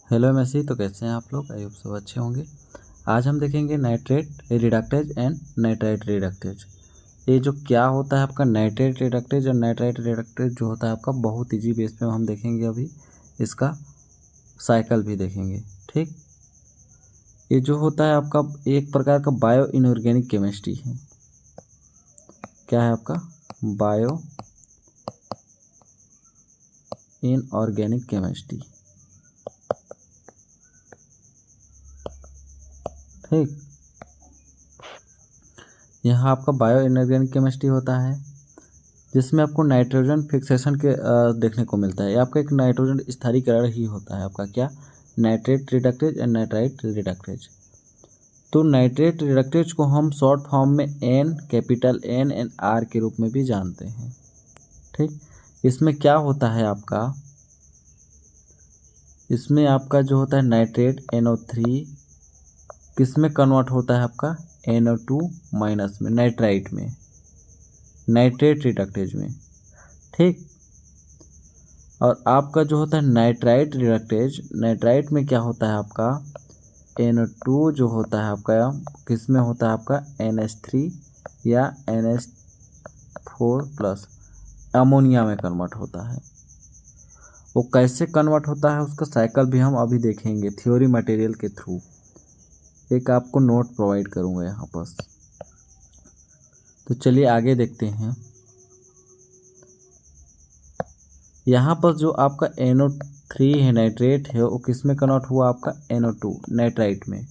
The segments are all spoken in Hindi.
हेलो मैसी, तो कैसे हैं आप लोग? आई होप सब अच्छे होंगे। आज हम देखेंगे nitrate reductase and nitrite reductase. ये जो क्या होता है आपका नाइट्रेट रिडक्टेज और नाइट्राइट रिडक्टेज जो होता है आपका, बहुत इजी बेस पे हम देखेंगे। अभी इसका साइकिल भी देखेंगे। ठीक, ये जो होता है आपका एक प्रकार का बायो इनऑर्गेनिक केमिस्ट्री है। क्या है आपका? Bio inorganic chemistry. ठीक, यहाँ आपका बायो इनऑर्गेनिक केमिस्ट्री होता है जिसमें आपको नाइट्रोजन फिक्सेशन के देखने को मिलता है। ये आपका एक नाइट्रोजन स्थिरीकरण ही होता है आपका। क्या? Nitrate reductase and nitrite reductase. तो नाइट्रेट रिडक्टेज को हम शॉर्ट फॉर्म में N, capital N and R के रूप में भी जानते हैं। ठीक, इसमें क्या होता है आपका, इसमें आपका जो होता है नाइट्रेट NO3 किस में कन्वर्ट होता है आपका? NO2 माइनस में, नाइट्राइट में, नाइट्रेट रिडक्टेज में। ठीक, और आपका जो होता है नाइट्राइट रिडक्टेज, नाइट्राइट में क्या होता है आपका? NO2 जो होता है आपका किस में होता है आपका? NH3 या NH4 प्लस अमोनिया में कन्वर्ट होता है। वो कैसे कन्वर्ट होता है उसका साइकिल भी हम अभी देखेंगे थ्योरी मटेरियल के थ्रू। एक आपको नोट प्रोवाइड करूँगा यहाँ पर। तो चलिए आगे देखते हैं। यहाँ पर जो आपका NO3 है, नाइट्रेट है, वो किस में कन्वर्ट हुआ आपका? NO2 नाइट्राइट में।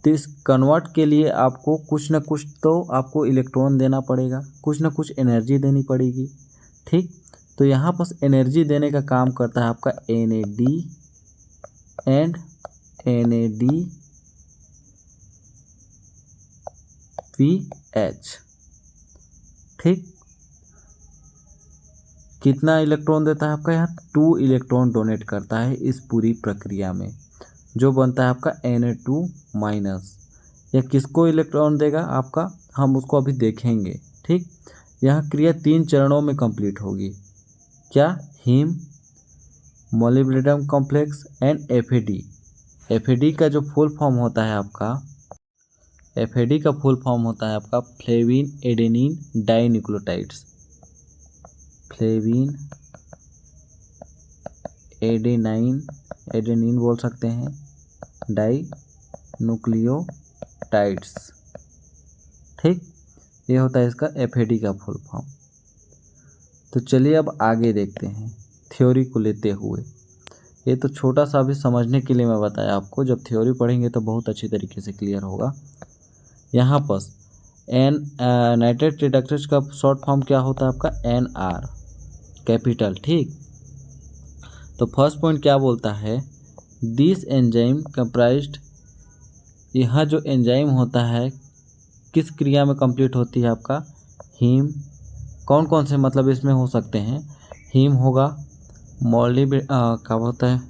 तो इस कन्वर्ट के लिए आपको कुछ ना कुछ तो आपको इलेक्ट्रॉन देना पड़ेगा, कुछ ना कुछ एनर्जी देनी पड़ेगी। ठीक, तो यहाँ पर एनर्जी देने का काम करता है आपका NAD एंड NADPH। ठीक, कितना इलेक्ट्रॉन देता है आपका? यहाँ 2 इलेक्ट्रॉन डोनेट करता है इस पूरी प्रक्रिया में, जो बनता है आपका Na2 माइनस। यह किसको इलेक्ट्रॉन देगा आपका, हम उसको अभी देखेंगे। ठीक, यह क्रिया 3 चरणों में कंप्लीट होगी। क्या? Heme, molybdenum complex and FAD। FAD का जो फुल फॉर्म होता है आपका, FAD का फुल फॉर्म होता है आपका फ्लेविन एडेनिन डाइन्यूक्लियोटाइड्स। फ्लेविन एडेनिन बोल सकते हैं, डाई न्यूक्लियोटाइड्स। ठीक, ये होता है इसका FAD का फुल फॉर्म। तो चलिए अब आगे देखते हैं थ्योरी को लेते हुए। ये तो छोटा सा भी समझने के लिए मैं बताया आपको, जब थ्योरी पढ़ेंगे तो बहुत अच्छी तरीके से क्लियर होगा। यहाँ पर नाइट्रेट रिडक्टेज का शॉर्ट फॉर्म क्या होता है आपका? NR capital. ठीक, तो फर्स्ट पॉइंट क्या बोलता है? This enzyme comprised. यह जो एंजाइम होता है किस क्रिया में कंप्लीट होती है आपका? हीम। कौन कौन से मतलब इसमें हो सकते हैं? हीम होगा, क्या होता है,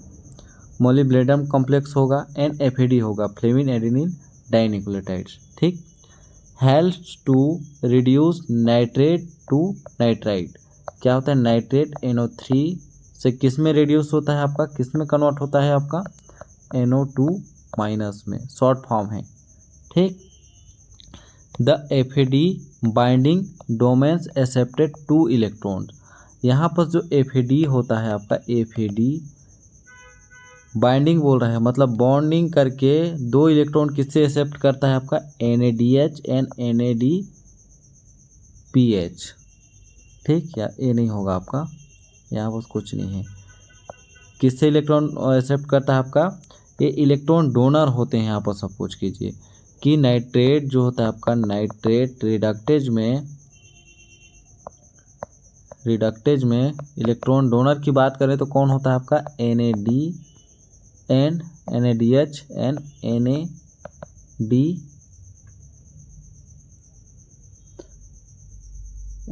मोलिब्डेनम कॉम्प्लेक्स होगा एंड FAD होगा, फ्लेविन एडेनिन डाइन्यूक्लियोटाइड्स। ठीक, helps to reduce nitrate to nitrite. क्या होता है? नाइट्रेट NO3 से किस में रिड्यूस होता है आपका, किस में कन्वर्ट होता है आपका? NO2 माइनस में, शॉर्ट फॉर्म है। ठीक, the FAD binding domains accepted 2 electrons. यहाँ पर जो FAD होता है आपका, FAD बाइंडिंग बोल रहा है, मतलब बॉन्डिंग करके 2 इलेक्ट्रॉन किससे एक्सेप्ट करता है आपका? NADH and NADPH। ठीक, या ये नहीं होगा आपका, यहाँ बस कुछ नहीं है। किससे इलेक्ट्रॉन एक्सेप्ट करता है आपका? ये इलेक्ट्रॉन डोनर होते हैं। यहाँ पर सपोज कीजिए कि नाइट्रेट जो होता है आपका, नाइट्रेट रिडक्टेज में इलेक्ट्रॉन डोनर की बात करें तो कौन होता है आपका? NAD and NADH and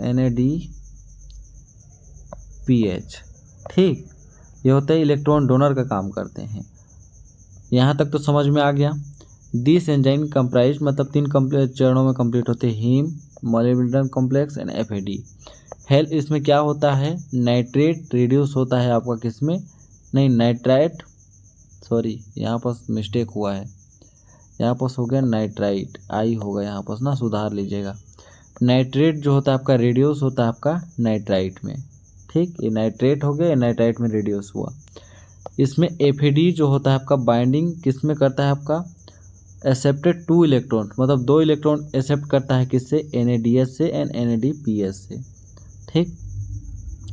NADPH। ठीक, ये होते हैं इलेक्ट्रॉन डोनर का काम करते हैं। यहाँ तक तो समझ में आ गया। दिस एंजाइम कंप्राइज मतलब 3 चरणों में कंप्लीट होते हैं, heme, molybdenum complex and FAD। Help इसमें क्या होता है? नाइट्रेट रिड्यूस होता है आपका किस में? नहीं, नाइट्राइट सॉरी यहाँ पर मिस्टेक हुआ है, यहाँ पर हो गया नाइट्राइट, आई होगा यहाँ पर ना, सुधार लीजिएगा। नाइट्रेट जो होता है आपका रेडियस होता है आपका नाइट्राइट में, ठीक। ये नाइट्रेट हो गया, ये नाइट्राइट में रेडियस हुआ। इसमें एफएडी जो होता है आपका बाइंडिंग किस में करता है आपका, एक्सेप्टेड 2 इलेक्ट्रॉन, मतलब 2 इलेक्ट्रॉन एक्सेप्ट करता है किससे, NADH से एंड NADPH से, ठीक।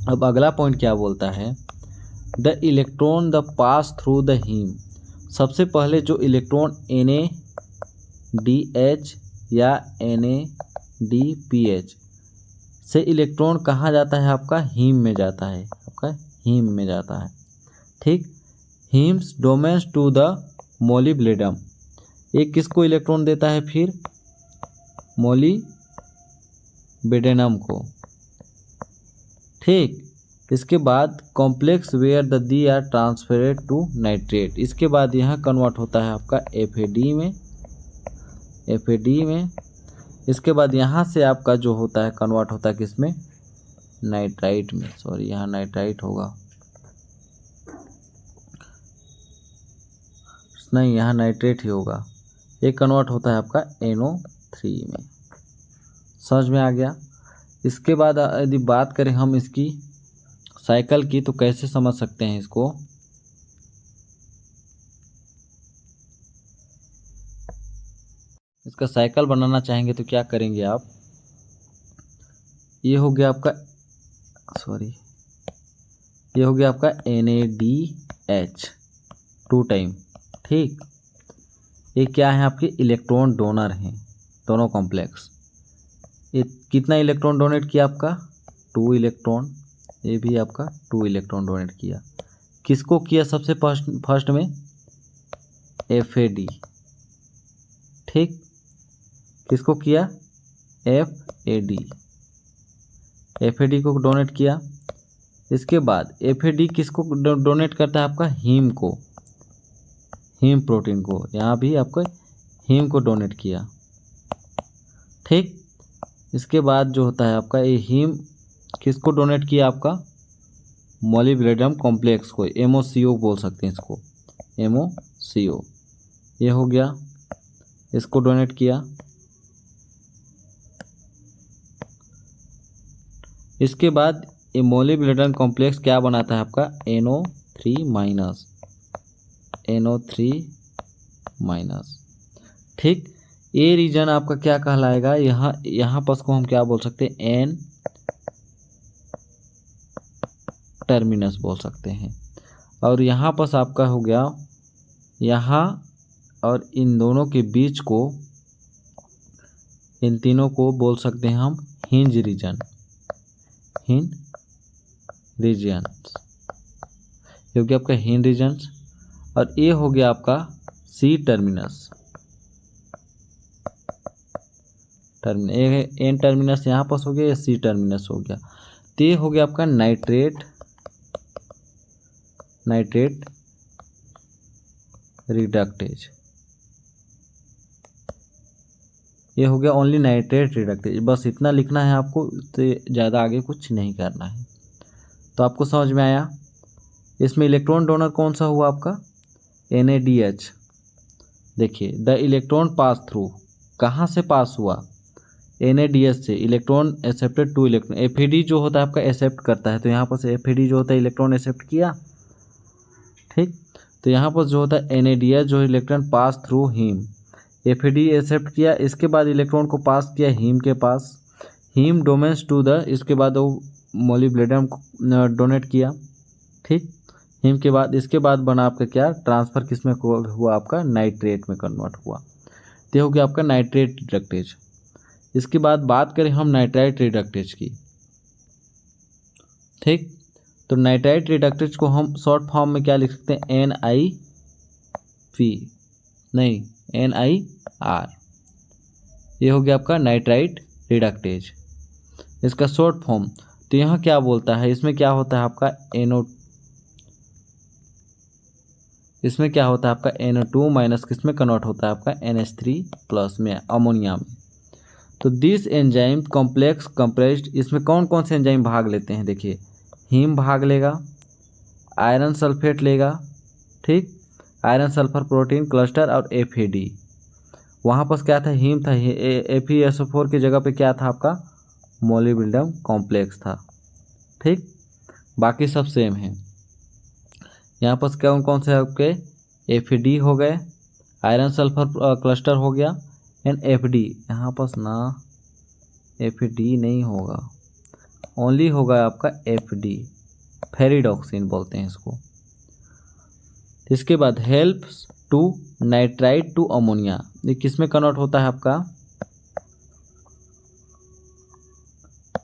अब अगला पॉइंट क्या बोलता है, the electron the pass through the heme. सबसे पहले जो इलेक्ट्रॉन NADH या NADPH से इलेक्ट्रॉन कहाँ जाता है आपका, हीम में जाता है, आपका हीम में जाता है, ठीक। हीम्स डोमेन्स टू द मोलिब्लेडम, ये किसको इलेक्ट्रॉन देता है फिर, मोलिब्डेनम को, ठीक। इसके बाद complex where the the are transferred to nitrate, इसके बाद यहाँ कन्वर्ट होता है आपका FAD में, इसके बाद यहाँ से आपका जो होता है कन्वर्ट होता है किसमें, नाइट्राइट में, सॉरी यहाँ नाइट्राइट होगा, नहीं यहाँ नाइट्रेट ही होगा, ये कन्वर्ट होता है आपका NO3 में। समझ में आ गया। इसके बाद यदि बात करें हम इसकी साइकिल की, तो कैसे समझ सकते हैं इसको, इसका साइकिल बनाना चाहेंगे तो क्या करेंगे आप, ये हो गया आपका, सॉरी ये हो गया आपका NADH 2 टाइम, ठीक। ये क्या है, आपके इलेक्ट्रॉन डोनर हैं दोनों कॉम्प्लेक्स। ये कितना इलेक्ट्रॉन डोनेट किया आपका, 2 इलेक्ट्रॉन, ये भी आपका 2 इलेक्ट्रॉन डोनेट किया। किसको किया सबसे फर्स्ट में, FAD, ठीक। किसको किया, FAD को डोनेट किया। इसके बाद FAD किसको डोनेट करता है आपका, हीम को, हीम प्रोटीन को, यहाँ भी आपको हीम को डोनेट किया, ठीक। इसके बाद जो होता है आपका ये हीम किसको डोनेट किया आपका, मोलिब्लेडम कॉम्प्लेक्स को, MOCO बोल सकते हैं इसको, MOCO, ये हो गया, इसको डोनेट किया। इसके बाद ये मोलिब्लेडम कॉम्प्लेक्स क्या बनाता है आपका, NO3 माइनस, ठीक। ये रीजन आपका क्या कहलाएगा, यहाँ पर को हम क्या बोल सकते हैं, N टर्मिनस बोल सकते हैं। और यहाँ पर आपका हो गया, यहाँ और इन दोनों के बीच को, इन तीनों को बोल सकते हैं हम हिंज रीजन, ये हो गया आपका हिंज रीजन। और ये हो गया आपका C टर्मिनस, N टर्मिनस यहाँ पर हो गया, या C टर्मिनस हो गया। तो ये हो गया आपका नाइट्रेट रिडक्टेज, ये हो गया ओनली नाइट्रेट रिडक्टेज। बस इतना लिखना है आपको, तो ज़्यादा आगे कुछ नहीं करना है। तो आपको समझ में आया। इसमें इलेक्ट्रॉन डोनर कौन सा हुआ आपका, NADH। देखिए द इलेक्ट्रॉन पास थ्रू, कहाँ से पास हुआ, NADH से। इलेक्ट्रॉन एक्सेप्टेड 2 इलेक्ट्रॉन, FAD जो होता है आपका एक्सेप्ट करता है, तो यहाँ पर से FAD जो होता है इलेक्ट्रॉन एक्सेप्ट किया, ठीक। तो यहाँ पर जो होता है NADH जो electron pass through heme, FAD accept किया, इसके बाद इलेक्ट्रॉन को पास किया हीम के पास, हीम डोमेन्स टू द, इसके बाद वो मोलिब्लेडम डोनेट किया, ठीक। हीम के बाद इसके बाद बना आपका क्या, ट्रांसफ़र किस में हुआ आपका, नाइट्रेट में कन्वर्ट हुआ। तो हो गया आपका नाइट्रेट रिडक्टेज। इसके बाद बात करें हम नाइट्राइट रिडक्टेज की, ठीक। तो नाइट्राइट रिडक्टेज को हम शॉर्ट फॉर्म में क्या लिख सकते हैं, NIR, ये हो गया आपका नाइट्राइट रिडक्टेज, इसका शॉर्ट फॉर्म। तो यहाँ क्या बोलता है, इसमें क्या होता है आपका इसमें क्या होता है आपका NO2 माइनस किस में कन्वर्ट होता है आपका NH3 प्लस में, अमोनिया में। तो दिस एंजाइम कॉम्प्लेक्स कंप्रेस्ड, इसमें कौन कौन से एंजाइम भाग लेते हैं, देखिए हीम भाग लेगा, आयरन सल्फेट लेगा, ठीक। आयरन सल्फर प्रोटीन क्लस्टर और FAD। वहाँ पर क्या था, हीम था, FeSO4 की जगह पे क्या था आपका, मोलिब्डेनम कॉम्प्लेक्स था। ठीक, बाकी सब सेम है। यहाँ पर कौन कौन से आपके FAD हो गए, आयरन सल्फर क्लस्टर हो गया एंड FD। यहाँ पर ना FAD नहीं होगा, ओनली होगा आपका FD, फेरिडॉक्सिन बोलते हैं इसको। इसके बाद helps to nitrite to ammonia, ये किस में कन्वर्ट होता है आपका,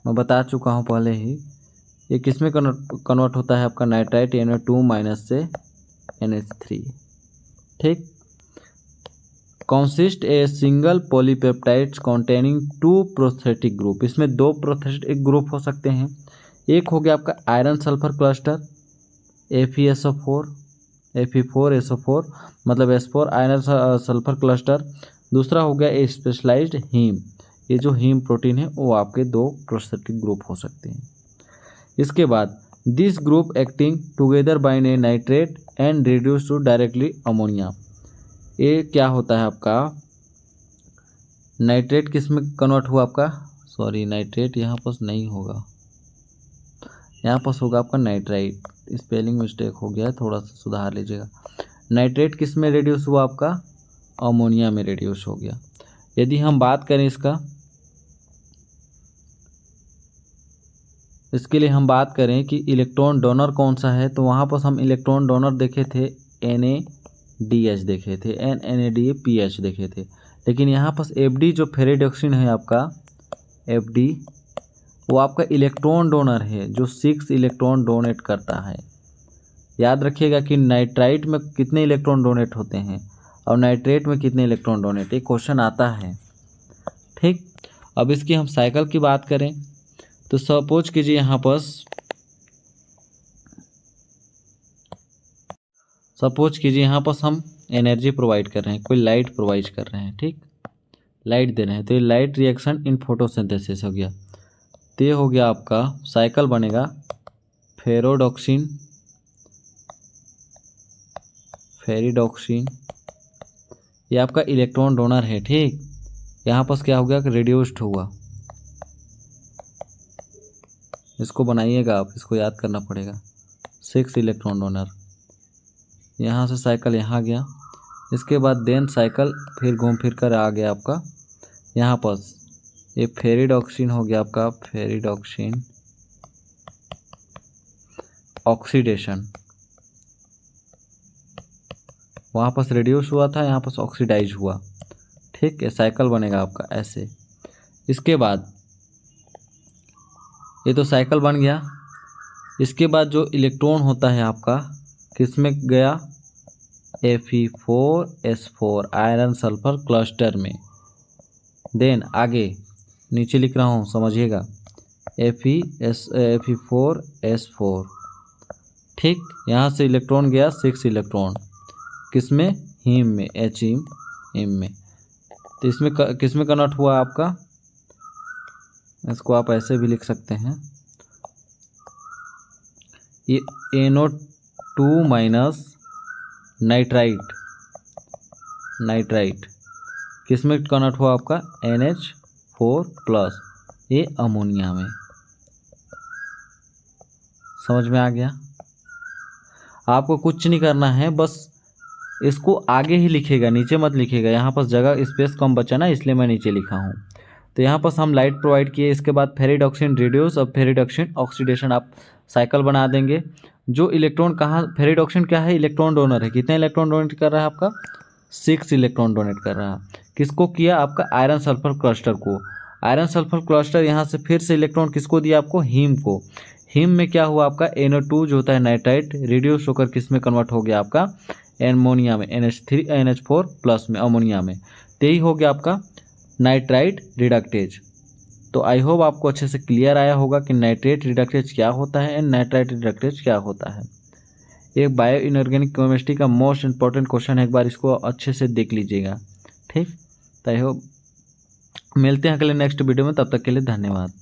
मैं बता चुका हूँ पहले ही, ये किस में कन्वर्ट होता है आपका, नाइट्राइट Na2- से NH3। ठीक, consist a single polypeptides containing 2 prosthetic group, इसमें 2 प्रोस्थेटिक ग्रुप हो सकते हैं। एक हो गया आपका आयरन सल्फर क्लस्टर Fe4SO4 मतलब S4 आयरन सल्फर क्लस्टर। दूसरा हो गया ए स्पेशलाइज्ड हीम, ये जो हीम प्रोटीन है वो आपके 2 प्रोस्थेटिक ग्रुप हो सकते हैं। इसके बाद this group acting together bind a nitrate and reduce to directly ammonia. ये क्या होता है आपका, नाइट्रेट किस में कन्वर्ट हुआ आपका, सॉरी नाइट्रेट यहाँ पर नहीं होगा, यहाँ पर होगा आपका नाइट्राइट, स्पेलिंग मिस्टेक हो गया है, थोड़ा सा सुधार लीजिएगा। नाइट्रेट किस में रिड्यूस हुआ आपका, अमोनिया में रिड्यूस हो गया। यदि हम बात करें इसके लिए हम बात करें कि इलेक्ट्रॉन डोनर कौन सा है, तो वहाँ पर हम इलेक्ट्रॉन डोनर देखे थे NADH देखे थे, NADPH देखे थे। लेकिन यहाँ पर FD जो फेरिडॉक्सिन है आपका, FD वो आपका इलेक्ट्रॉन डोनर है जो 6 इलेक्ट्रॉन डोनेट करता है। याद रखिएगा कि नाइट्राइट में कितने इलेक्ट्रॉन डोनेट होते हैं और नाइट्रेट में कितने इलेक्ट्रॉन डोनेट, ये क्वेश्चन आता है। ठीक, अब इसकी हम साइकिल की बात करें तो सपोज कीजिए यहाँ पर हम एनर्जी प्रोवाइड कर रहे हैं, कोई लाइट प्रोवाइड कर रहे हैं। ठीक, लाइट दे रहे हैं, तो ये लाइट रिएक्शन इन फोटोसिंथेसिस हो गया। तो ये हो गया आपका साइकिल बनेगा फेरिडॉक्सिन, ये आपका इलेक्ट्रॉन डोनर है। ठीक, यहाँ पर क्या हो गया कि रिड्यूस्ड हुआ, इसको बनाइएगा आप, इसको याद करना पड़ेगा, 6 इलेक्ट्रॉन डोनर। यहाँ से साइकिल यहाँ गया, इसके बाद देन साइकिल फिर घूम फिर कर आ गया आपका यहाँ पर, ये फेरिडॉक्सिन हो गया आपका, फेरिडॉक्सिन ऑक्सीडेशन, वहाँ पर रिड्यूस हुआ था, यहाँ पर ऑक्सीडाइज हुआ। ठीक, ये साइकिल बनेगा आपका ऐसे। इसके बाद ये तो साइकिल बन गया। इसके बाद जो इलेक्ट्रॉन होता है आपका किस में गया, Fe4S4 आयरन सल्फर क्लस्टर में। देन आगे नीचे लिख रहा हूँ, समझिएगा, Fe4S4। ठीक, यहाँ से इलेक्ट्रॉन गया 6 इलेक्ट्रॉन किस में, हीम में, हीम में। तो इसमें किस में कन्वर्ट हुआ आपका, इसको आप ऐसे भी लिख सकते हैं, ये NO2- नाइट्राइट किस में कन्वर्ट हुआ आपका, NH4+, ये अमोनिया में। समझ में आ गया। आपको कुछ नहीं करना है, बस इसको आगे ही लिखेगा, नीचे मत लिखेगा, यहाँ पर जगह स्पेस कम बचा ना, इसलिए मैं नीचे लिखा हूँ। तो यहाँ पर हम लाइट प्रोवाइड किए, इसके बाद फेरिडॉक्सिन रिड्यूस और फेरिडॉक्सिन ऑक्सीडेशन आप साइकिल बना देंगे। जो इलेक्ट्रॉन कहाँ, फेरिडॉक्सिन क्या है, इलेक्ट्रॉन डोनर है, कितने इलेक्ट्रॉन डोनेट कर रहा है आपका, 6 इलेक्ट्रॉन डोनेट कर रहा है। किसको किया, आपका आयरन सल्फर क्लस्टर को। आयरन सल्फर क्लस्टर यहाँ से फिर से इलेक्ट्रॉन किसको दिया आपको, हीम को। हीम में क्या हुआ आपका, NO2 जो होता है नाइट्राइट रिड्यूस होकर किस में कन्वर्ट हो गया आपका, एमोनिया में, NH4+ में, अमोनिया में। तो यही हो गया आपका नाइट्राइट रिडक्टेज। तो आई होप आपको अच्छे से क्लियर आया होगा कि नाइट्रेट रिडक्टेज क्या होता है एंड नाइट्राइट रिडक्टेज क्या होता है। एक बायो इनऑर्गेनिक केमिस्ट्री का मोस्ट इंपॉर्टेंट क्वेश्चन है, एक बार इसको अच्छे से देख लीजिएगा। ठीक, तो आई होप मिलते हैं अगले नेक्स्ट वीडियो में, तब तक के लिए धन्यवाद।